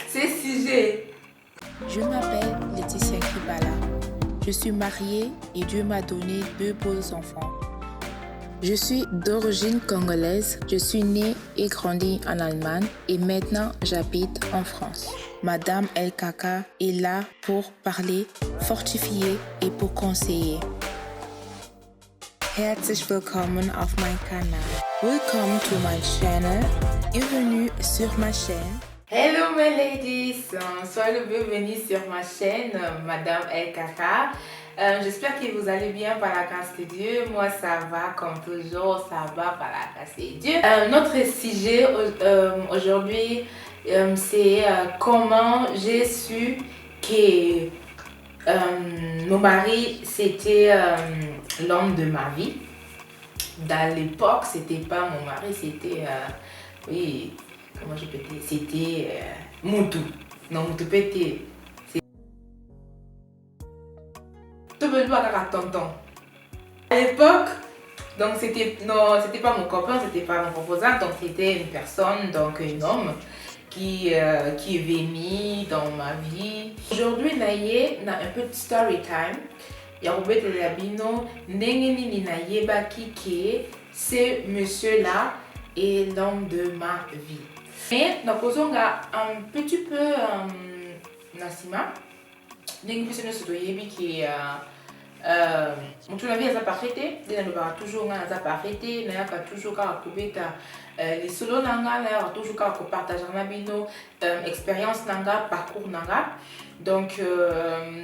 C'est sujet. Je m'appelle Laetitia Kibala. Je suis mariée et Dieu m'a donné 2 beaux enfants. Je suis d'origine congolaise. Je suis née et grandie en Allemagne et maintenant j'habite en France. Madame LKK est là pour parler, fortifier et pour conseiller. Herzlich willkommen auf meinem Kanal. Welcome to my channel. Bienvenue sur ma chaîne. Hello mes ladies, soyez le bienvenu sur ma chaîne Madame LKK. J'espère que vous allez bien par la grâce de Dieu. Moi ça va comme toujours, ça va par la grâce de Dieu. Notre sujet aujourd'hui c'est comment j'ai su que mon mari c'était l'homme de ma vie. Dans l'époque c'était pas mon mari, c'était oui. Comment je peux dire? C'était Moutou. Non, Moutou pété. C'est tonton. À l'époque, donc c'était pas mon copain, c'était pas mon proposant, donc c'était une personne, donc un homme qui est venu dans ma vie. Aujourd'hui, naïe, na un petit story time. Yarobet et Labino, n'engeni naïe baki qui ce monsieur-là est l'homme de ma vie. Mais nous posons un petit peu Nassima. Nous avons qui la vie a pas arrêté, nous avons toujours arrêté, nous avons toujours les solos nanga, toujours partager nos expériences nanga, parcours nanga. Donc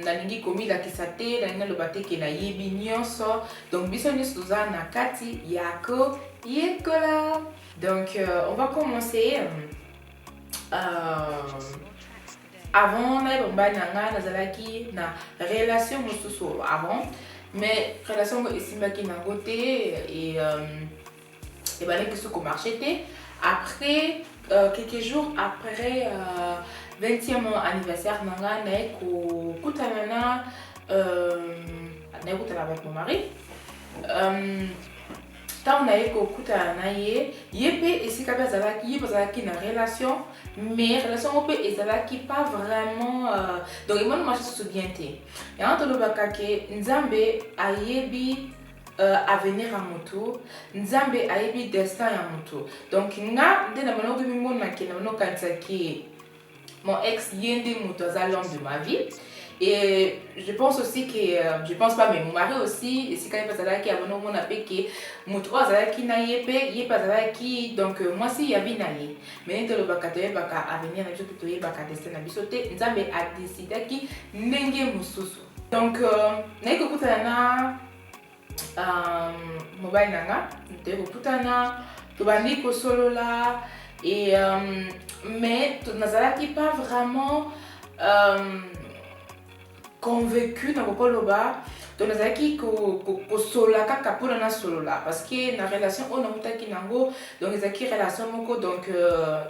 nalingi komi la kisate, nalinga lobate ke na yebi nyonso. Donc biso nyonso toza na kati yako yekola. Donc on va commencer avant na relation mosusu avant, mais relation esimaki na côté et balai que ce qu'on marchait. Après quelques jours après 20e anniversaire nanga nae ko kutanana avec mon mari. Tant on a eu kutana yépe et si kabia zalaki na relation, mais relation peut ezalaki pas vraiment donc moi je me souviens té. Et entre le bakake nzambe ayebi avenir à moto, nzambe ayebi destin à moto. Donc nga de na mano bi mona ke na mano kansaki mon ex yende moto za l'homme de ma vie. Et je pense aussi que, je pense pas, mais mon mari aussi, et c'est quand même pas ça qui a mon appel qui mon trois qui n'a yé pas qui donc moi si y a bien allé mais dans le bacatoye baka avenir na plutôt yé baka destin na bisoté nzambe a décidé qui ndenge mususu donc na ikokuta na mobile nanga te kokutana to bandi ko solo là et mais nazalaki pas vraiment convaincu dans le loba donc nous avons ko sola kaka pour na solo là parce que na relation on a mutaki nango donc ils acquis relation moko donc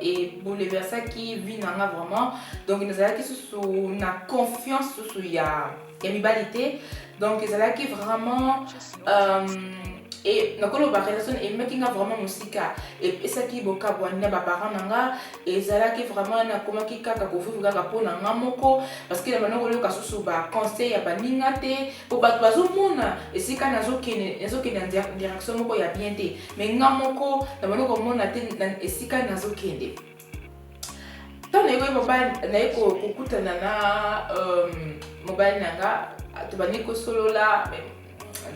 et bouleversa qui vit nanga vraiment donc nous avons sous na confiance sous ya amicalité donc ils ont vraiment et nakolo ba relation et making vraiment musika et ça qui boka bwana ba parents nanga et zala qui vraiment na koma ki kaka ko vivre kaka pona ngamoko parce que na manoko le kasusu ba conseil ya baninga te po ba bazo mona et si kana zo kene direction moko ya bien te mais ngamoko na manoko mona te et si kana zo kende tant ego mobile na eko kokutana na mobile nanga to baniko solo la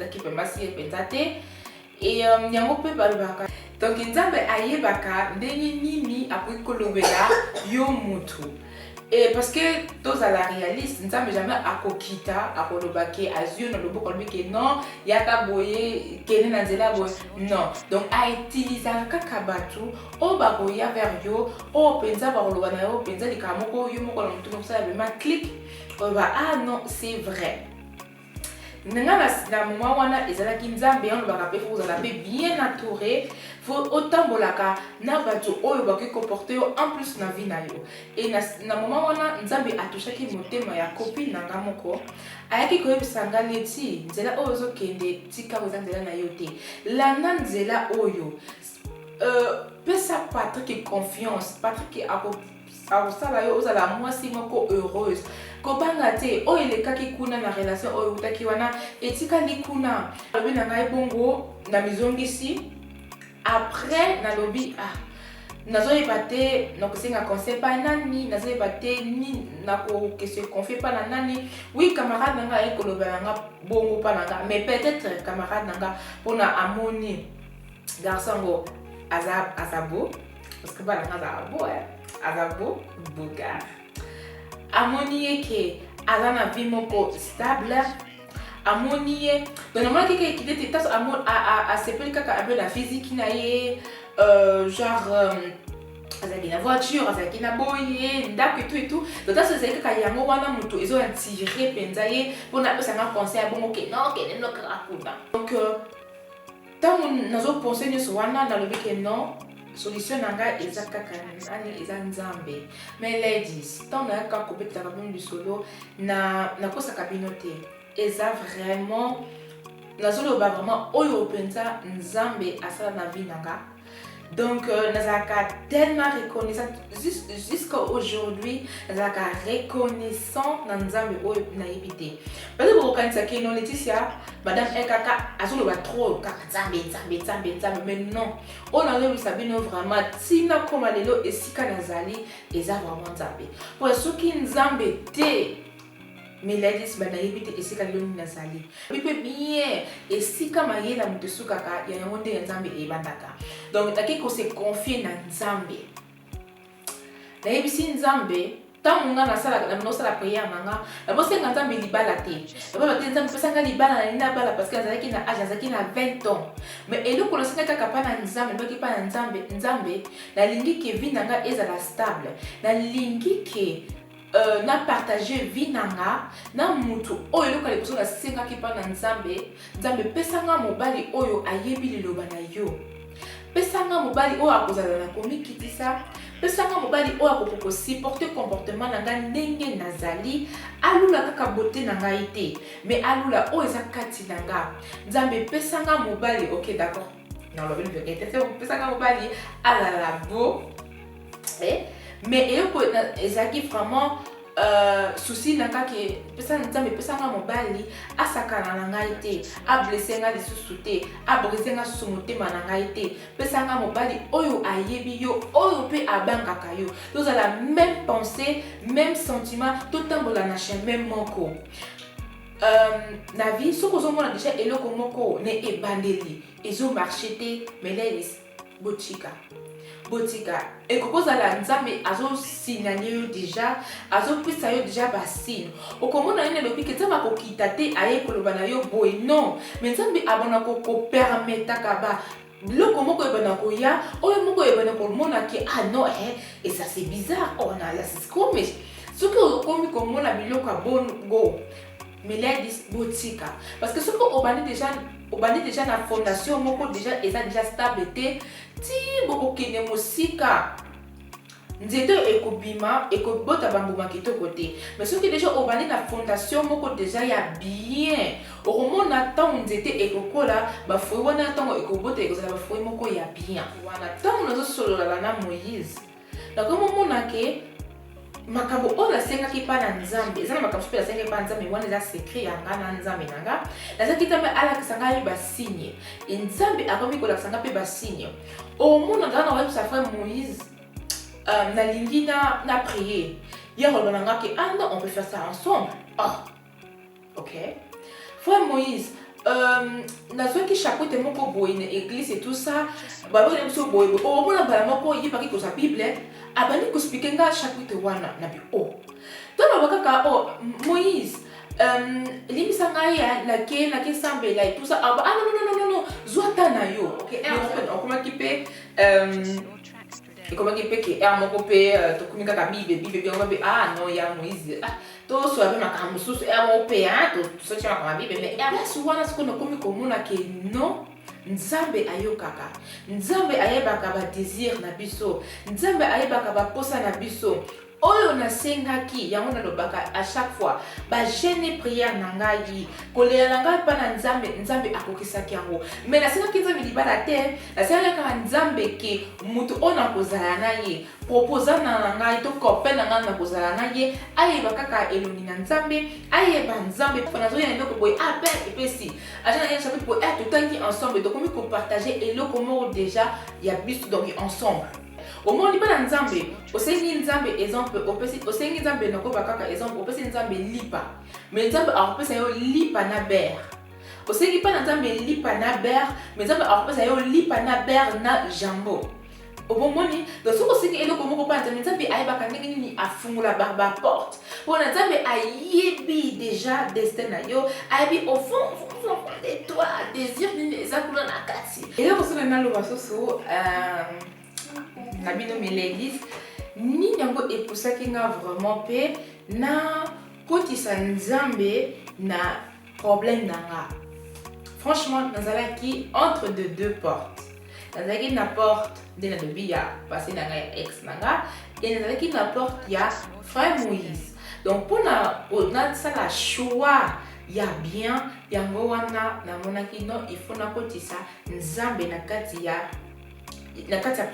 daki pe masi pentate et nyango pe balbaka donc nzambe ayebaka ndenge nini après kolobela yo mutu et parce que tous à la réaliste nzambe jamais akokita akolobake azio na loboko lobike non yaka boye kene na nzela boye non donc a utiliser kaka batu o bakoya vers yo o penza ba koloba na yo penza likamoko yo moko na mutu no ça vraiment clic ah non c'est vrai. na moment wana ezalaki nzambe on lobaka pe faut vous allez bien entouré faut autant bolaka na bato oyo bakoki comporter yo en plus na vie na yo et na moment wana nzambe atushaki motema ya copine nanga moko ayaki koyebisa nga neti nzela oyo ozokende tika oza nzela na yo te landa nzela oyo pesa Patrick confiance Patrick akosala yo ozala mwasi moko heureuse kobanga te oyo elekaki kuna na relation oyo utaki wana etikali kuna lobi na ngai bongo na mizongisi après nalobi nazoyeba te nakosenga conseil pa nani nazoyeba te ni nakokese confie pa na nani oui camarade nanga ayekoloba nanga bongo pa nanga mais peut-être camarade nanga mpona amoni garçon ngo aza beau parce que bana aza beau aza beau gars amoni ye ke aza na vie moko stable amoni ye donc namona keke ekite te taso asepeli kaka abe la physique na ye genre azalaki na voiture azalaki na boye ndako et tout donc taso ezalaki kaka yango wana moto ezoatire mpenza ye mpona apesanga conseil ya bongo ke non kende nokaka kuna donc ntango nazopense nyonso wana nalobi ke non solution nanga eza kaka nani eza nzambe mais ladies ntango nayaka kobetaka bino lisolo nakosaka bino te eza vraiment nazoloba vraiment oyo mpenza nzambe asala na vie nanga donc nazalaka tellement reconnaissant jusqu'à aujourd'hui nazalaka reconnaissant na nzambe oyo nayebi te parce que bokokanisaki no Laetitia madame ekaka azoloba trop kaka nzambe mais non oyo nazolobisa bino vraiment ntina koma lelo esika nazali eza vraiment nzambe po soki nzambe te mais ladies banayebi te esika lelo nini nazali bipe bien esika mayela moto esukaka ya yango nde ya nzambe ebandaka donc taki kose confie na nzambe nayebisi nzambe ntango nga nasala priere nanga nabosenga nzambe libala te nabala te nzambe pesanga libala na nini nabala parce que nazalaki na age nazalaki na 20 ans mais eloko nasenga kaka mpa na nzambe nabaki mpa na nzambe nalingi ke vie nanga ezala stable nalingi ke na partager vie nanga na mutu oyo eloko liboso nasengaki mpa na nzambe pesanga mobali oyo ayebi liloba na yo pesanga mobali oyo akozala na komikitisa pesanga mobali oyo akokosupporte comportement na ngai ndenge nazali alula kaka beauté na ngai te mais alula oyo eza kati na nga nzambe pesanga mobali ok d'accord nalobi na vérité pesanga mobali alala beau mais eloko ezalaki vraiment souci nanga ke nzambe pesanga mobali asakana na ngai te ablesse nga lisusu te abrise nga susu motema na ngai te pesanga mobali oyo ayebi yo oyo mpe abangaka yo tozala même pensée même sentiment totambola na chemin moko na vie soki ozomona déjà eloko moko ne ebandeli ezomarche te mais ladies botika ekokozala nzambe azosignale yo déjà azopesa yo déjà basine okomona nini elobi ke nzambe akokita te aye koloba na yo boye non mais nzambe abana kopermetaka biloko moko ebana koya oyo moko ebana komona ke non et ça c'est bizarre on a la comme soki okomi komona biloko ya bongo mais ladies botika parce que soki obandi déjà na fondation moko déjà eza déjà stable te ti bokokende mosika nzete ekobima ekobota bambuma kitoko te mais soki déjà obandi na fondation moko déjà ya bien okomona ntango nzete ekokola bafruit wana ntango ekobota ekozala bafruit moko ya bien wana ntango nazosolola na Moïse nakomomona ke makambo oyo nasengaki mpa na nzambe eza na makambo mpe nasengaki mpa na nzambe wana eza secret ya nga na nzambe na nga nazalaki nzambe alakisa ngai basigne nzambe akomi kolakisa nga mpe basigne omona nzala na wayebisa frère Moïse nalingi na prier yango oloba na nga ke non on peut faire ça ensemble ok frère Moïse nazwaki chapeau moko boye na église et tout ça babona biso boye omona bala moko yebaki koza bible abandi kospike nga chapitre wana na bi tona bakaka Moïse limisa ngai nake sambela et tout ça non zwa ta na yo ok on komaki pe et comment il peut que mon copé to kumika ka bibe ah non ya Moïse ah to so avec ma kamususu mon pé hein to so tia ma bibe mais là souvent na siko no komi komona ke non Nzambe ayokaka Nzambe ayebaka ba désir na biso Nzambe ayebaka ba posa na biso oyo nasengaki yango nalobaka à chaque fois ba jeune prière na ngai kolela na ngai pa na Nzambe akokisaki yango mais nasengaki Nzambe libala te nasengaki ka Nzambe ke mutu ona kozala na ye proposant na ngai to copain na ngai na kozala na ye ayeba kaka eloni na Nzambe ayeba Nzambe po nazo ya ndoko boy appel epesi ajana ya chapitre pour être tangi ensemble donc comme partager eloko moko déjà ya biso donc ensemble au moins liba na Nzambe osengi Nzambe exemple osengi Nzambe nako bakaka exemple opesi Nzambe lipa mais Nzambe akopesa yo lipa na ber osengi pa na Nzambe lipa na ber mais Nzambe akopesa yo lipa na ber na jambo obomoni donc soko osengi eloko moko pa Nzambe ayebaka ndenge nini afungula barba porte pona Nzambe ayebi déjà destin na yo ayebi au fond de toi désir nini eza kuna na kati eloko sona naloba soso na bino mes ladies ni yango epusaki nga vraiment pe na kotisa Nzambe na problème nanga franchement nazalaki entre de deux portes nazalaki na porte de na lobi ya passé nanga ya ex nanga et nazalaki na porte ya frère Moïse donc pona sala choix ya bien yango wana namonaki non il faut nakotisa Nzambe na kati ya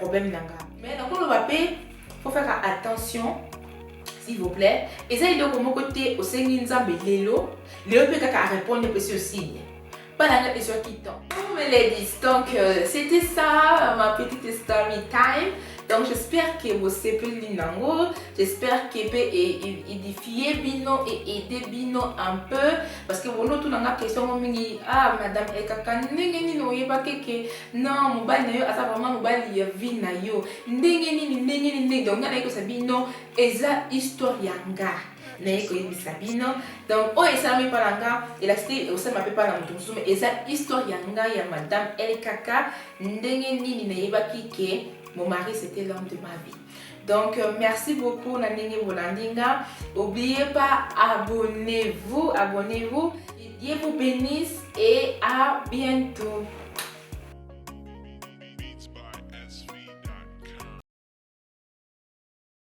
problème nanga mais donc on va payer faut faire attention s'il vous plaît et ça il est comme côté au sengi Nzambe lelo peut kaka répondre peut aussi pas la question qui tombe mes ladies donc c'était ça ma petite story time donc j'espère que vous savez l'inango j'espère que peut édifier bino et aider bino un peu parce que vous tout nanga question mingi ah madame ekaka ndenge nini oyeba keke non mobali na yo asa vraiment mobali ya vie na yo ndenge nini donc ngana ko sabino eza histoire yanga naiko yebisa bino donc o esalami palanga elasté osama pe pala mutu musume eza histoire yanga ya madame Kaka ndenge nini nayebaki ke mon mari c'était l'homme de ma vie. Donc merci beaucoup Nanenge Bolandinga. N'oubliez pas, abonnez-vous. Dieu vous bénisse et à bientôt.